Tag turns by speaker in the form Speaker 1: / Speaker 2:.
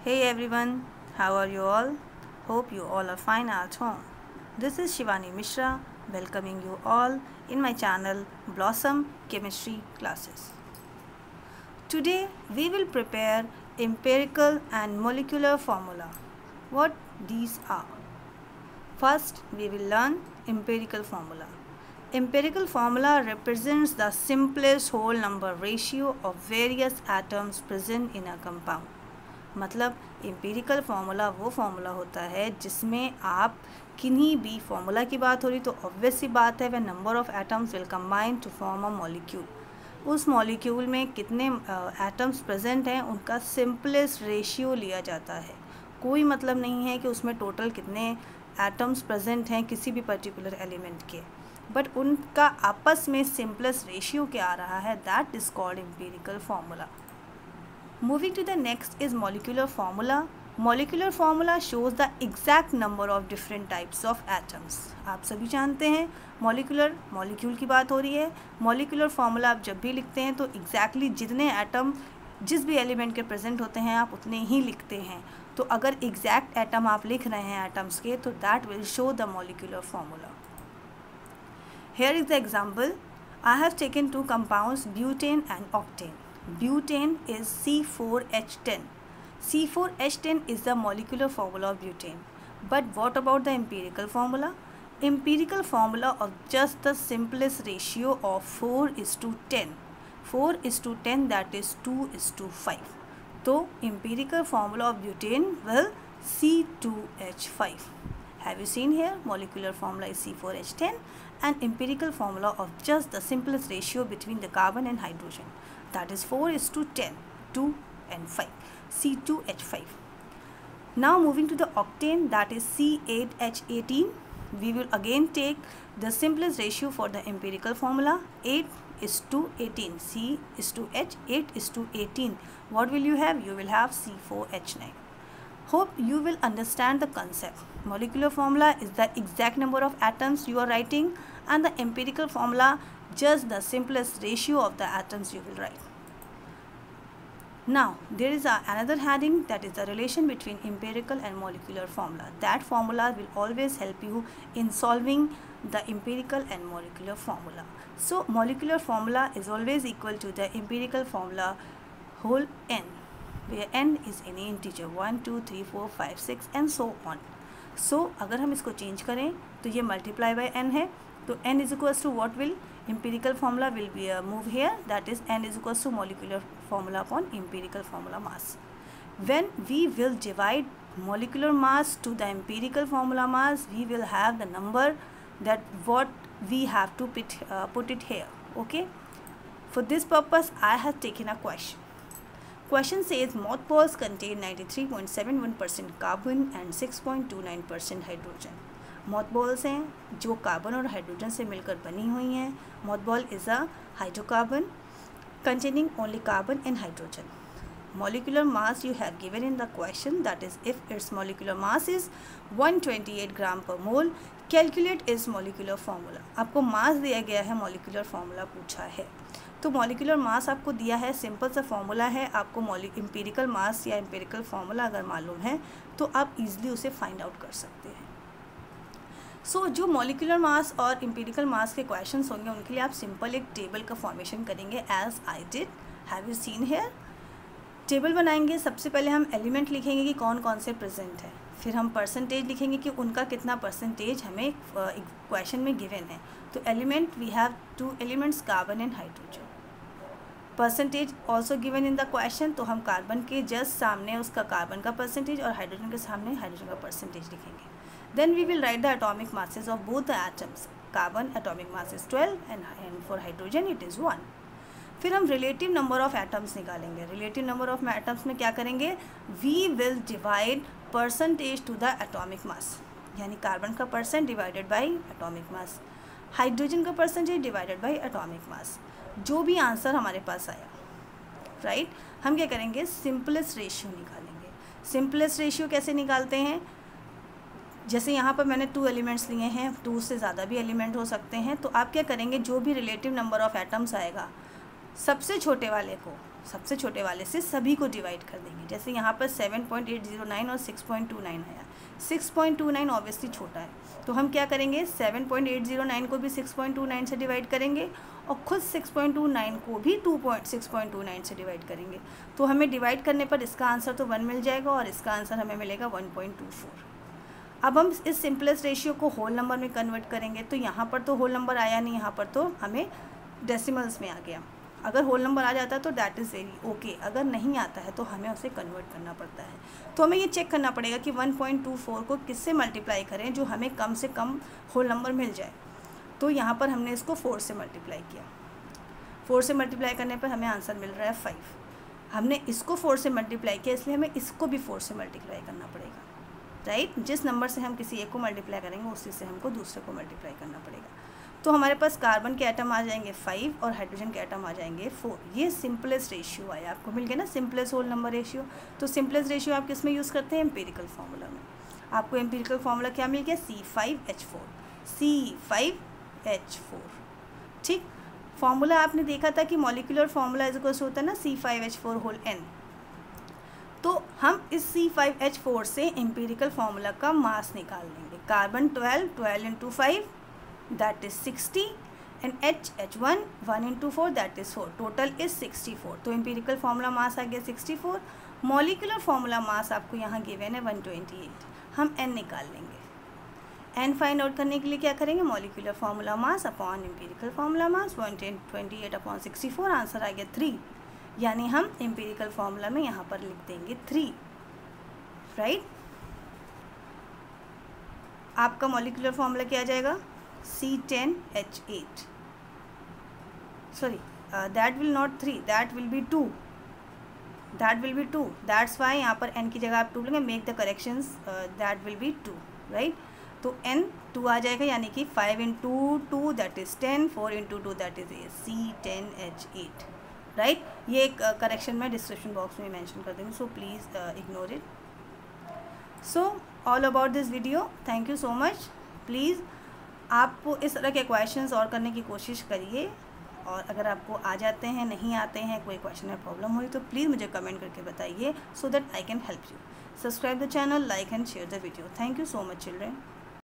Speaker 1: Hey everyone, how are you all? Hope you all are fine at home. This is Shivani Mishra welcoming you all in my channel Blossom Chemistry Classes. Today we will prepare empirical and molecular formula. What these are? First we will learn empirical formula. Empirical formula represents the simplest whole number ratio of various atoms present in a compound. मतलब empirical formula वो formula होता है जिसमें आप किन्हीं भी formula की बात हो रही तो ऑब्वियस सी बात है वह number of atoms will combine to form a molecule. उस मॉलिक्यूल में कितने एटम्स प्रेजेंट हैं उनका सिंपलेस्ट रेशियो लिया जाता है. कोई मतलब नहीं है कि उसमें टोटल कितने एटम्स प्रेजेंट हैं किसी भी पर्टिकुलर एलिमेंट के, बट उनका आपस में सिंपलेस्ट रेशियो क्या आ रहा है, that is called empirical formula. Moving to the next is molecular formula. Molecular formula shows the exact number of different types of atoms. आप सभी जानते हैं मॉलिक्यूल की बात हो रही है. मॉलिक्यूलर फार्मूला आप जब भी लिखते हैं तो एग्जैक्टली जितने एटम जिस भी एलिमेंट के प्रेजेंट होते हैं आप उतने ही लिखते हैं. तो अगर एग्जैक्ट एटम आप लिख रहे हैं एटम्स के तो that will show the molecular formula. Here is the example. I have taken two compounds, butane and octane. Butane is C4H10. C4H10 is the molecular formula of butane. But what about the empirical formula? Empirical formula of just the simplest ratio of 4:10. 4:10, that is 2:5. So empirical formula of butane will C2H5. Have you seen here? Molecular formula is C4H10 and empirical formula of just the simplest ratio between the carbon and hydrogen, that is 4:10, 2 and 5, C2H5. Now moving to the octane, that is C8H18. We will again take the simplest ratio for the empirical formula, 8:18, C:H, 8:18. What will you have? You will have C4H9. Hope you will understand the concept. Molecular formula is the exact number of atoms you are writing and the empirical formula just the simplest ratio of the atoms you will write. Now there is another heading, that is the relation between empirical and molecular formula. That formula will always help you in solving the empirical and molecular formula. So molecular formula is always equal to the empirical formula whole n, where n is any integer 1 2 3 4 5 6 and so on. So अगर हम इसको change करें तो ये multiply by n है, तो n is equals to what will empirical formula will be move here, that is n is equals to molecular formula upon empirical formula mass. When we will divide molecular mass to the empirical formula mass, we will have the number that what we have to put it here. Okay, for this purpose I have taken a question. Question says mothballs contain 93.71% carbon and 6.29% hydrogen. mothballs हैं जो carbon और hydrogen से मिलकर बनी हुई हैं. mothball is a hydrocarbon containing only carbon and hydrogen. Molecular mass you have given in the question, that is if its molecular mass is 128 gram per mole, calculate its molecular formula. आपको मास दिया गया है, molecular formula पूछा है, तो molecular mass आपको दिया है, सिंपल सा फॉर्मूला है. आपको एम्पिरिकल मास या एम्पिरिकल फार्मूला अगर मालूम है तो आप इजीली उसे फाइंड आउट कर सकते हैं. सो जो मॉलिक्यूलर मास और एम्पिरिकल मास के क्वेश्चंस होंगे उनके लिए आप सिंपल एक टेबल का फॉर्मेशन करेंगे as I did. Have you seen here? Table बनाएंगे. सबसे पहले हम एलिमेंट लिखेंगे कि कौन कौन से प्रेजेंट है, फिर हम परसेंटेज लिखेंगे कि उनका कितना परसेंटेज हमें क्वेश्चन में गिवन है. तो element we have two elements, carbon and hydrogen. Percentage also given in the question, तो हम कार्बन के जस्ट सामने उसका कार्बन का परसेंटेज और हाइड्रोजन के सामने हाइड्रोजन का परसेंटेज लिखेंगे. Then we will write the atomic masses of both the atoms. Carbon atomic mass is 12 and for hydrogen it is 1. फिर हम रिलेटिव नंबर ऑफ एटम्स निकालेंगे. रिलेटिव नंबर ऑफ एटम्स में क्या करेंगे? We will divide percentage to the atomic mass, यानी carbon का percent divided by atomic mass, hydrogen का percentage divided by atomic mass. जो भी आंसर हमारे पास आया, राइट, हम क्या करेंगे? सिंपलेस्ट रेशियो निकालेंगे. सिंपलेस्ट रेशियो कैसे निकालते हैं? जैसे यहाँ पर मैंने 2 एलिमेंट्स लिए हैं, 2 से ज़्यादा भी एलिमेंट हो सकते हैं, तो आप क्या करेंगे? जो भी रिलेटिव नंबर ऑफ एटम्स आएगा सबसे छोटे वाले को सबसे छोटे वाले से सभी को डिवाइड कर देंगे। जैसे यहाँ पर 7.809 और 6.29 आया। 6.29 ऑब्वियसली छोटा है, तो हम क्या करेंगे, 7.809 को भी 6.29 से डिवाइड करेंगे और खुद 6.29 को भी 6.29 से डिवाइड करेंगे। तो हमें डिवाइड करने पर इसका आंसर तो 1 मिल जाएगा और इसका आंसर हमें मिलेगा 1.24। अब हम इस सिंपलेस्ट रेशियो को होल नंबर में कन्वर्ट करेंगे। तो यहाँ पर तो होल नंबर आया नहीं, यहाँ पर तो हमें डेसिमल्स में आ गया। अगर होल नंबर आ जाता है तो दैट इज़ वेरी ओके, अगर नहीं आता है तो हमें उसे कन्वर्ट करना पड़ता है। तो हमें ये चेक करना पड़ेगा कि 1.24 को किससे मल्टीप्लाई करें जो हमें कम से कम होल नंबर मिल जाए। तो यहाँ पर हमने इसको 4 से मल्टीप्लाई किया। 4 से मल्टीप्लाई करने पर हमें आंसर मिल रहा है 5। हमने इसको 4 से मल्टीप्लाई किया, इसलिए हमें इसको भी 4 से मल्टीप्लाई करना पड़ेगा, राइट। जिस नंबर से हम किसी एक को मल्टीप्लाई करेंगे उसी से हमको दूसरे को मल्टीप्लाई करना पड़ेगा। तो हमारे पास कार्बन के एटम आ जाएंगे 5 और हाइड्रोजन के एटम आ जाएंगे 4। ये सिंपलेस्ट रेशियो आया, आपको मिल गया ना, सिंपलेस्ट होल नंबर रेशियो। तो सिंपलेस्ट रेशियो आप किस में यूज़ करते हैं, एम्पिरिकल फार्मूला में। आपको एम्पिरिकल फार्मूला क्या मिल गया, C5H4, C5H4, ठीक। फार्मूला आपने देखा था कि मॉलिक्यूलर फार्मूला इज इक्वल्स होता है ना C5H4 होल n। तो हम इस C5H4 से एम्पिरिकल फार्मूला का मास निकाल लेंगे। Carbon 12 into 5 that is 60 and H1 1 into 4 that is 4, total is 64। तो एम्पिरिकल फार्मूला मास आ गया 64। मॉलिक्यूलर फार्मूला मास आपको यहाँ गिवन है 128। हम n निकाल लेंगे। n फाइंड आउट करने के लिए क्या करेंगे, molecular formula mass upon empirical formula mass 128 upon 64, answer आ गया 3। यानी हम एम्पिरिकल फार्मूला में यहाँ पर लिख देंगे 3, राइट। आपका मॉलिक्यूलर फार्मूला क्या आ जाएगा, C10H8, sorry, that will not 3, that will be 2, that's why यहाँ पर n की जगह आप 2 लेंगे, make the corrections, that will be 2, right। तो n 2 आ जाएगा, यानी कि 5 into 2 that is 10, 4 into 2 that is C10H8, right. ये एक करेक्शन मैं डिस्क्रिप्शन बॉक्स में मेंशन कर दूँगी, so please ignore it. So all about this video, thank you so much. Please आप इस तरह के क्वेश्चंस और करने की कोशिश करिए, और अगर आपको आ जाते हैं, नहीं आते हैं, कोई क्वेश्चन में प्रॉब्लम हुई तो प्लीज़ मुझे कमेंट करके बताइए, so that I can help you. Subscribe the channel, like and share the video. Thank you so much children.